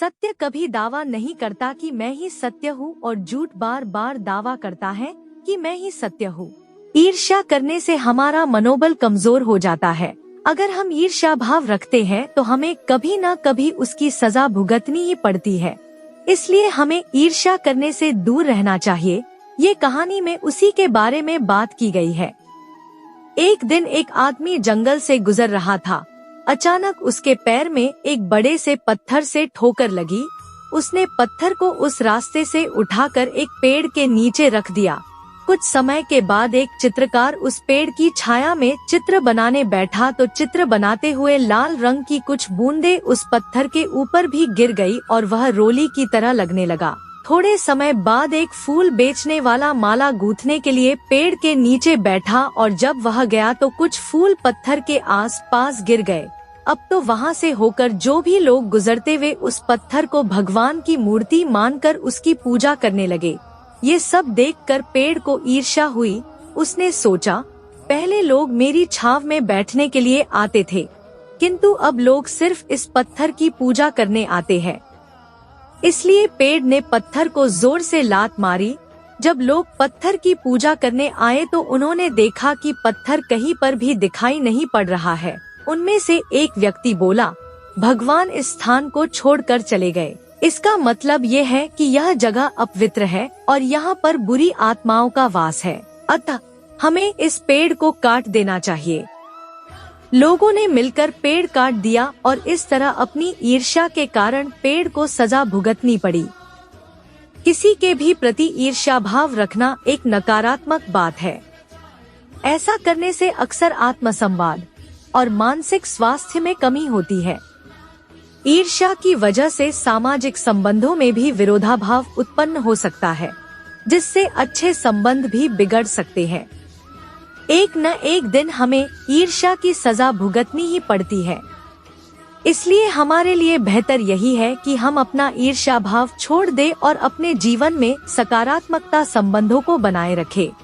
सत्य कभी दावा नहीं करता कि मैं ही सत्य हूँ और झूठ बार बार दावा करता है कि मैं ही सत्य हूँ। ईर्ष्या करने से हमारा मनोबल कमजोर हो जाता है। अगर हम ईर्ष्या भाव रखते हैं तो हमें कभी न कभी उसकी सजा भुगतनी ही पड़ती है। इसलिए हमें ईर्ष्या करने से दूर रहना चाहिए। ये कहानी में उसी के बारे में बात की गई है। एक दिन एक आदमी जंगल से गुजर रहा था। अचानक उसके पैर में एक बड़े से पत्थर से ठोकर लगी। उसने पत्थर को उस रास्ते से उठाकर एक पेड़ के नीचे रख दिया। कुछ समय के बाद एक चित्रकार उस पेड़ की छाया में चित्र बनाने बैठा तो चित्र बनाते हुए लाल रंग की कुछ बूंदें उस पत्थर के ऊपर भी गिर गई और वह रोली की तरह लगने लगा। थोड़े समय बाद एक फूल बेचने वाला माला गूंथने के लिए पेड़ के नीचे बैठा और जब वह गया तो कुछ फूल पत्थर के आस पास गिर गए। अब तो वहाँ से होकर जो भी लोग गुजरते हुए उस पत्थर को भगवान की मूर्ति मानकर उसकी पूजा करने लगे। ये सब देखकर पेड़ को ईर्ष्या हुई। उसने सोचा, पहले लोग मेरी छाव में बैठने के लिए आते थे, किंतु अब लोग सिर्फ इस पत्थर की पूजा करने आते हैं। इसलिए पेड़ ने पत्थर को जोर से लात मारी। जब लोग पत्थर की पूजा करने आए तो उन्होंने देखा कि पत्थर कहीं पर भी दिखाई नहीं पड़ रहा है। उनमें से एक व्यक्ति बोला, भगवान इस स्थान को छोड़कर चले गए। इसका मतलब ये है कि यह जगह अपवित्र है और यहाँ पर बुरी आत्माओं का वास है। अतः हमें इस पेड़ को काट देना चाहिए। लोगों ने मिलकर पेड़ काट दिया और इस तरह अपनी ईर्ष्या के कारण पेड़ को सजा भुगतनी पड़ी। किसी के भी प्रति ईर्ष्या भाव रखना एक नकारात्मक बात है। ऐसा करने से अक्सर आत्मसंवाद और मानसिक स्वास्थ्य में कमी होती है। ईर्ष्या की वजह से सामाजिक संबंधों में भी विरोधाभाव उत्पन्न हो सकता है, जिससे अच्छे संबंध भी बिगड़ सकते हैं। एक न एक दिन हमें ईर्ष्या की सजा भुगतनी ही पड़ती है। इसलिए हमारे लिए बेहतर यही है कि हम अपना ईर्ष्या भाव छोड़ दें और अपने जीवन में सकारात्मकता संबंधों को बनाए रखें।